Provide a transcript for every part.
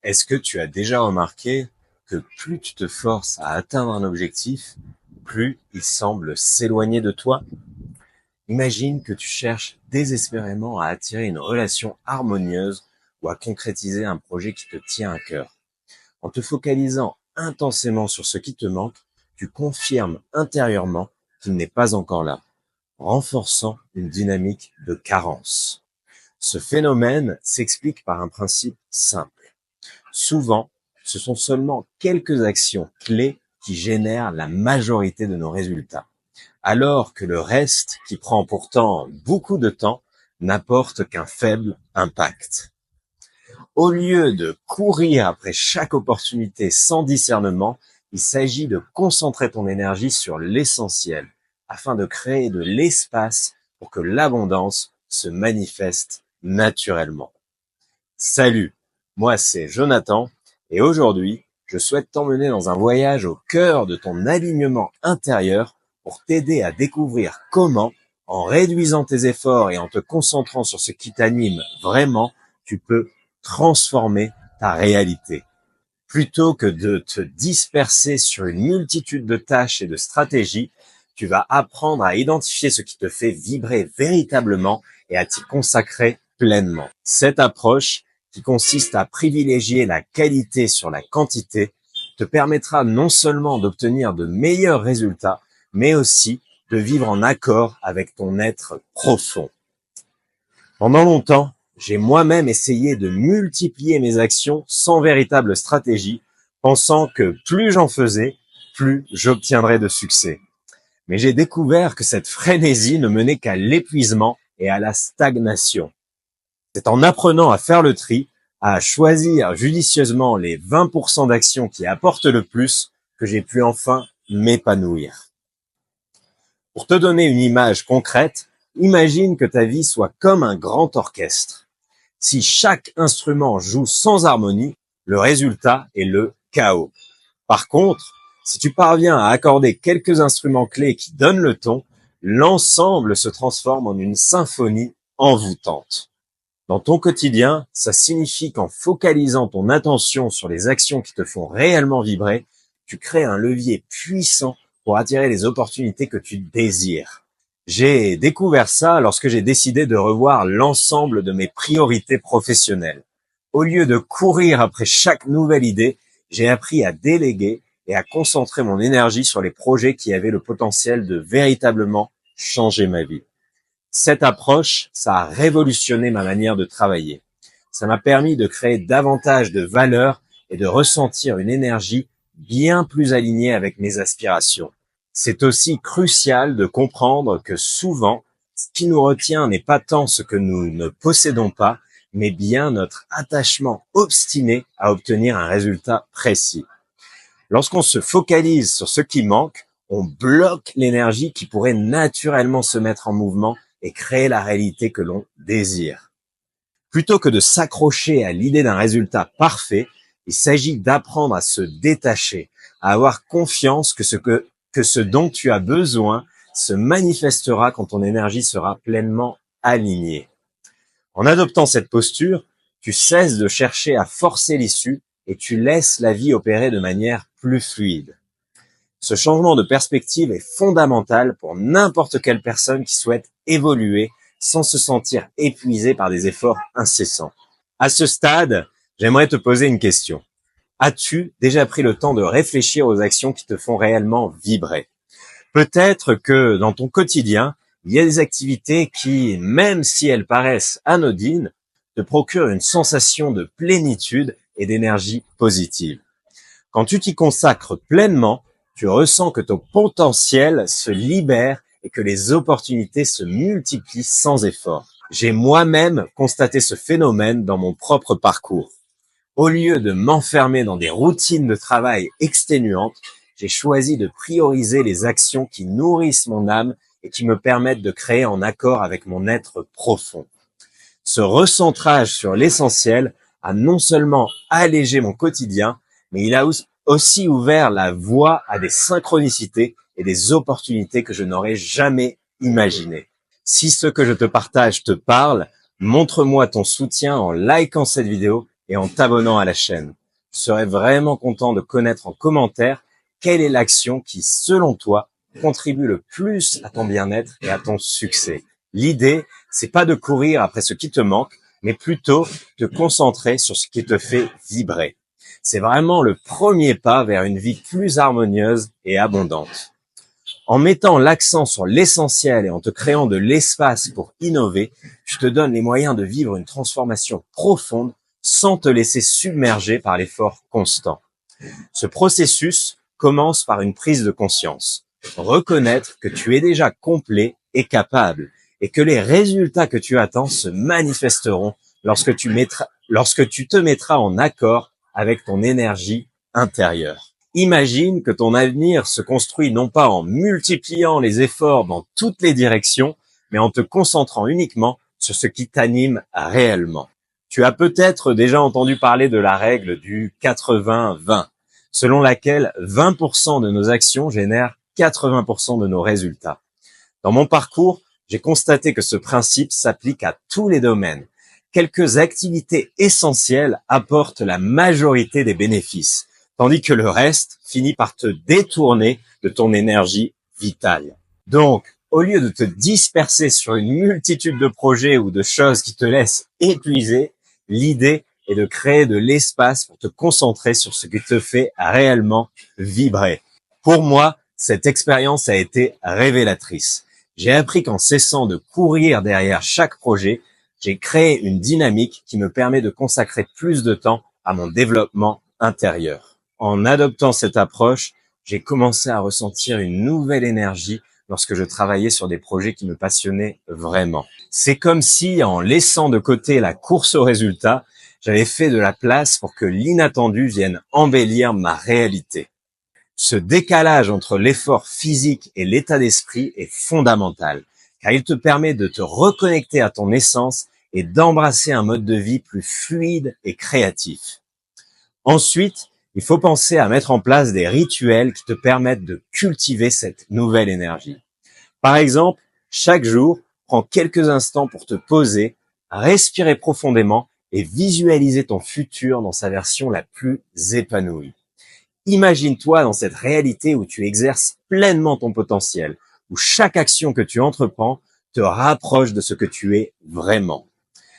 Est-ce que tu as déjà remarqué que plus tu te forces à atteindre un objectif, plus il semble s'éloigner de toi? Imagine que tu cherches désespérément à attirer une relation harmonieuse ou à concrétiser un projet qui te tient à cœur. En te focalisant intensément sur ce qui te manque, tu confirmes intérieurement qu'il n'est pas encore là, renforçant une dynamique de carence. Ce phénomène s'explique par un principe simple. Souvent, ce sont seulement quelques actions clés qui génèrent la majorité de nos résultats, alors que le reste, qui prend pourtant beaucoup de temps, n'apporte qu'un faible impact. Au lieu de courir après chaque opportunité sans discernement, il s'agit de concentrer ton énergie sur l'essentiel, afin de créer de l'espace pour que l'abondance se manifeste naturellement. Salut, moi c'est Jonathan et aujourd'hui, je souhaite t'emmener dans un voyage au cœur de ton alignement intérieur pour t'aider à découvrir comment, en réduisant tes efforts et en te concentrant sur ce qui t'anime vraiment, tu peux transformer ta réalité. Plutôt que de te disperser sur une multitude de tâches et de stratégies, tu vas apprendre à identifier ce qui te fait vibrer véritablement et à t'y consacrer pleinement. Cette approche, qui consiste à privilégier la qualité sur la quantité, te permettra non seulement d'obtenir de meilleurs résultats, mais aussi de vivre en accord avec ton être profond. Pendant longtemps, j'ai moi-même essayé de multiplier mes actions sans véritable stratégie, pensant que plus j'en faisais, plus j'obtiendrais de succès. Mais j'ai découvert que cette frénésie ne menait qu'à l'épuisement et à la stagnation. C'est en apprenant à faire le tri, à choisir judicieusement les 20% d'actions qui apportent le plus, que j'ai pu enfin m'épanouir. Pour te donner une image concrète, imagine que ta vie soit comme un grand orchestre. Si chaque instrument joue sans harmonie, le résultat est le chaos. Par contre, si tu parviens à accorder quelques instruments clés qui donnent le ton, l'ensemble se transforme en une symphonie envoûtante. Dans ton quotidien, ça signifie qu'en focalisant ton attention sur les actions qui te font réellement vibrer, tu crées un levier puissant pour attirer les opportunités que tu désires. J'ai découvert ça lorsque j'ai décidé de revoir l'ensemble de mes priorités professionnelles. Au lieu de courir après chaque nouvelle idée, j'ai appris à déléguer et à concentrer mon énergie sur les projets qui avaient le potentiel de véritablement changer ma vie. Cette approche, ça a révolutionné ma manière de travailler. Ça m'a permis de créer davantage de valeur et de ressentir une énergie bien plus alignée avec mes aspirations. C'est aussi crucial de comprendre que souvent, ce qui nous retient n'est pas tant ce que nous ne possédons pas, mais bien notre attachement obstiné à obtenir un résultat précis. Lorsqu'on se focalise sur ce qui manque, on bloque l'énergie qui pourrait naturellement se mettre en mouvement et créer la réalité que l'on désire. Plutôt que de s'accrocher à l'idée d'un résultat parfait, il s'agit d'apprendre à se détacher, à avoir confiance que ce dont tu as besoin se manifestera quand ton énergie sera pleinement alignée. En adoptant cette posture, tu cesses de chercher à forcer l'issue et tu laisses la vie opérer de manière plus fluide. Ce changement de perspective est fondamental pour n'importe quelle personne qui souhaite évoluer sans se sentir épuisée par des efforts incessants. À ce stade, j'aimerais te poser une question. As-tu déjà pris le temps de réfléchir aux actions qui te font réellement vibrer? Peut-être que dans ton quotidien, il y a des activités qui, même si elles paraissent anodines, te procurent une sensation de plénitude et d'énergie positive. Quand tu t'y consacres pleinement, tu ressens que ton potentiel se libère et que les opportunités se multiplient sans effort. J'ai moi-même constaté ce phénomène dans mon propre parcours. Au lieu de m'enfermer dans des routines de travail exténuantes, j'ai choisi de prioriser les actions qui nourrissent mon âme et qui me permettent de créer en accord avec mon être profond. Ce recentrage sur l'essentiel a non seulement allégé mon quotidien, mais il a aussi ouvert la voie à des synchronicités et des opportunités que je n'aurais jamais imaginées. Si ce que je te partage te parle, montre-moi ton soutien en likant cette vidéo et en t'abonnant à la chaîne. Je serais vraiment content de connaître en commentaire quelle est l'action qui, selon toi, contribue le plus à ton bien-être et à ton succès. L'idée, c'est pas de courir après ce qui te manque, mais plutôt te concentrer sur ce qui te fait vibrer. C'est vraiment le premier pas vers une vie plus harmonieuse et abondante. En mettant l'accent sur l'essentiel et en te créant de l'espace pour innover, je te donne les moyens de vivre une transformation profonde sans te laisser submerger par l'effort constant. Ce processus commence par une prise de conscience. Reconnaître que tu es déjà complet et capable et que les résultats que tu attends se manifesteront lorsque tu te mettras en accord avec ton énergie intérieure. Imagine que ton avenir se construit non pas en multipliant les efforts dans toutes les directions, mais en te concentrant uniquement sur ce qui t'anime réellement. Tu as peut-être déjà entendu parler de la règle du 80-20, selon laquelle 20% de nos actions génèrent 80% de nos résultats. Dans mon parcours, j'ai constaté que ce principe s'applique à tous les domaines. Quelques activités essentielles apportent la majorité des bénéfices, tandis que le reste finit par te détourner de ton énergie vitale. Donc, au lieu de te disperser sur une multitude de projets ou de choses qui te laissent épuiser, l'idée est de créer de l'espace pour te concentrer sur ce qui te fait réellement vibrer. Pour moi, cette expérience a été révélatrice. J'ai appris qu'en cessant de courir derrière chaque projet, j'ai créé une dynamique qui me permet de consacrer plus de temps à mon développement intérieur. En adoptant cette approche, j'ai commencé à ressentir une nouvelle énergie lorsque je travaillais sur des projets qui me passionnaient vraiment. C'est comme si, en laissant de côté la course aux résultats, j'avais fait de la place pour que l'inattendu vienne embellir ma réalité. Ce décalage entre l'effort physique et l'état d'esprit est fondamental, car il te permet de te reconnecter à ton essence et d'embrasser un mode de vie plus fluide et créatif. Ensuite, il faut penser à mettre en place des rituels qui te permettent de cultiver cette nouvelle énergie. Par exemple, chaque jour, prends quelques instants pour te poser, respirer profondément et visualiser ton futur dans sa version la plus épanouie. Imagine-toi dans cette réalité où tu exerces pleinement ton potentiel, où chaque action que tu entreprends te rapproche de ce que tu es vraiment.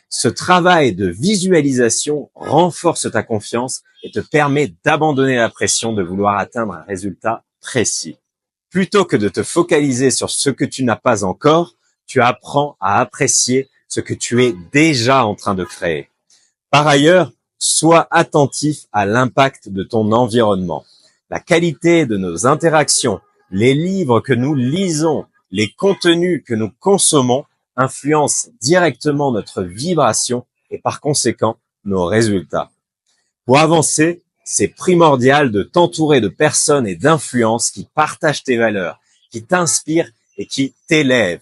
Ce travail de visualisation renforce ta confiance et te permet d'abandonner la pression de vouloir atteindre un résultat précis. Plutôt que de te focaliser sur ce que tu n'as pas encore, tu apprends à apprécier ce que tu es déjà en train de créer. Par ailleurs, sois attentif à l'impact de ton environnement. La qualité de nos interactions, les livres que nous lisons, les contenus que nous consommons influencent directement notre vibration et par conséquent nos résultats. Pour avancer, c'est primordial de t'entourer de personnes et d'influences qui partagent tes valeurs, qui t'inspirent et qui t'élèvent.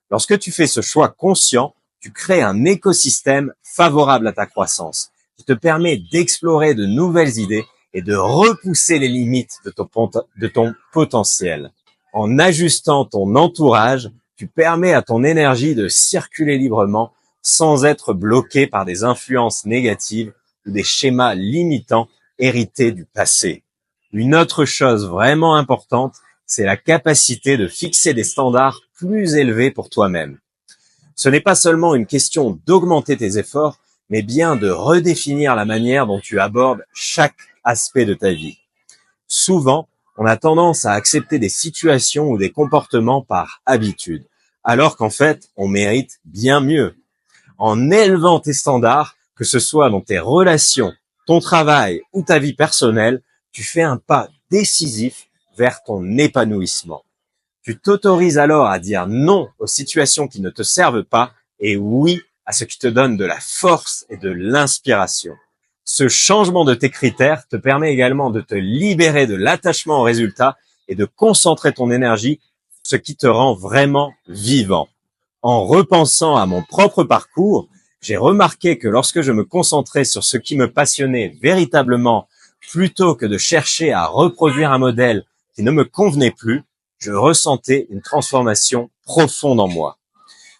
Lorsque tu fais ce choix conscient, tu crées un écosystème favorable à ta croissance, qui te permet d'explorer de nouvelles idées et de repousser les limites de ton potentiel. En ajustant ton entourage, tu permets à ton énergie de circuler librement sans être bloqué par des influences négatives ou des schémas limitants hérités du passé. Une autre chose vraiment importante, c'est la capacité de fixer des standards plus élevés pour toi-même. Ce n'est pas seulement une question d'augmenter tes efforts, mais bien de redéfinir la manière dont tu abordes chaque aspect de ta vie. Souvent, on a tendance à accepter des situations ou des comportements par habitude, alors qu'en fait, on mérite bien mieux. En élevant tes standards, que ce soit dans tes relations, ton travail ou ta vie personnelle, tu fais un pas décisif vers ton épanouissement. Tu t'autorises alors à dire non aux situations qui ne te servent pas et oui à ce qui te donne de la force et de l'inspiration. Ce changement de tes critères te permet également de te libérer de l'attachement aux résultats et de concentrer ton énergie sur ce qui te rend vraiment vivant. En repensant à mon propre parcours, j'ai remarqué que lorsque je me concentrais sur ce qui me passionnait véritablement, plutôt que de chercher à reproduire un modèle qui ne me convenait plus, je ressentais une transformation profonde en moi.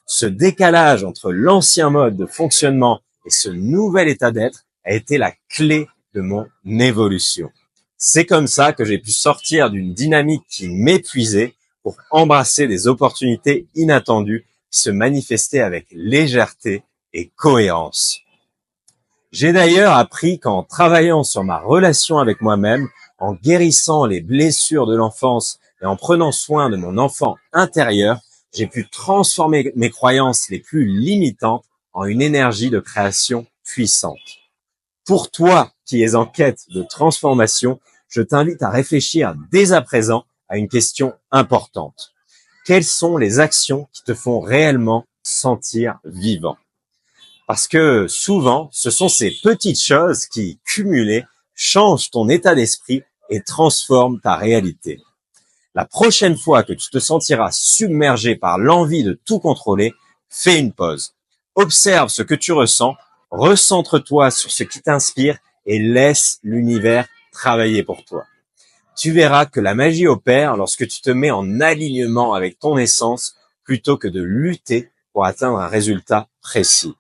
Ce décalage entre l'ancien mode de fonctionnement et ce nouvel état d'être a été la clé de mon évolution. C'est comme ça que j'ai pu sortir d'une dynamique qui m'épuisait pour embrasser des opportunités inattendues qui se manifestaient avec légèreté et cohérence. J'ai d'ailleurs appris qu'en travaillant sur ma relation avec moi-même, en guérissant les blessures de l'enfance et en prenant soin de mon enfant intérieur, j'ai pu transformer mes croyances les plus limitantes en une énergie de création puissante. Pour toi qui es en quête de transformation, je t'invite à réfléchir dès à présent à une question importante. Quelles sont les actions qui te font réellement sentir vivant? Parce que souvent, ce sont ces petites choses qui, cumulées, changent ton état d'esprit et transforment ta réalité. La prochaine fois que tu te sentiras submergé par l'envie de tout contrôler, fais une pause. Observe ce que tu ressens, recentre-toi sur ce qui t'inspire et laisse l'univers travailler pour toi. Tu verras que la magie opère lorsque tu te mets en alignement avec ton essence plutôt que de lutter pour atteindre un résultat précis.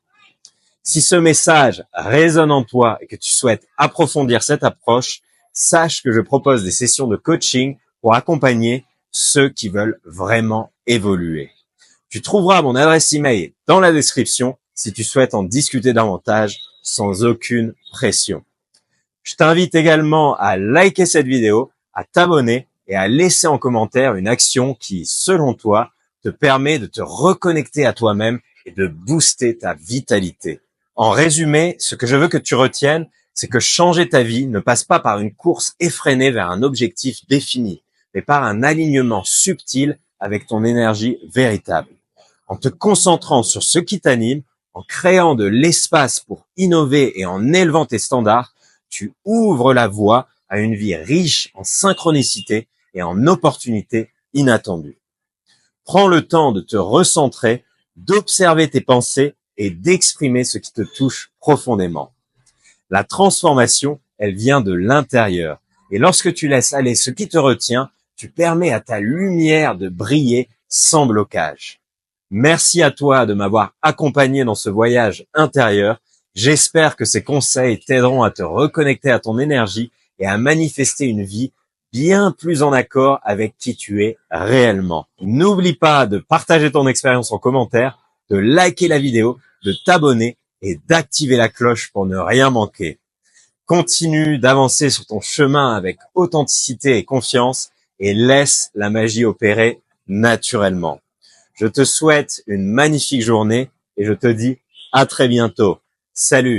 Si ce message résonne en toi et que tu souhaites approfondir cette approche, sache que je propose des sessions de coaching pour accompagner ceux qui veulent vraiment évoluer. Tu trouveras mon adresse email dans la description si tu souhaites en discuter davantage sans aucune pression. Je t'invite également à liker cette vidéo, à t'abonner et à laisser en commentaire une action qui, selon toi, te permet de te reconnecter à toi-même et de booster ta vitalité. En résumé, ce que je veux que tu retiennes, c'est que changer ta vie ne passe pas par une course effrénée vers un objectif défini, mais par un alignement subtil avec ton énergie véritable. En te concentrant sur ce qui t'anime, en créant de l'espace pour innover et en élevant tes standards, tu ouvres la voie à une vie riche en synchronicité et en opportunités inattendues. Prends le temps de te recentrer, d'observer tes pensées et d'exprimer ce qui te touche profondément. La transformation, elle vient de l'intérieur. Et lorsque tu laisses aller ce qui te retient, tu permets à ta lumière de briller sans blocage. Merci à toi de m'avoir accompagné dans ce voyage intérieur. J'espère que ces conseils t'aideront à te reconnecter à ton énergie et à manifester une vie bien plus en accord avec qui tu es réellement. N'oublie pas de partager ton expérience en commentaire, de liker la vidéo, de t'abonner et d'activer la cloche pour ne rien manquer. Continue d'avancer sur ton chemin avec authenticité et confiance et laisse la magie opérer naturellement. Je te souhaite une magnifique journée et je te dis à très bientôt. Salut!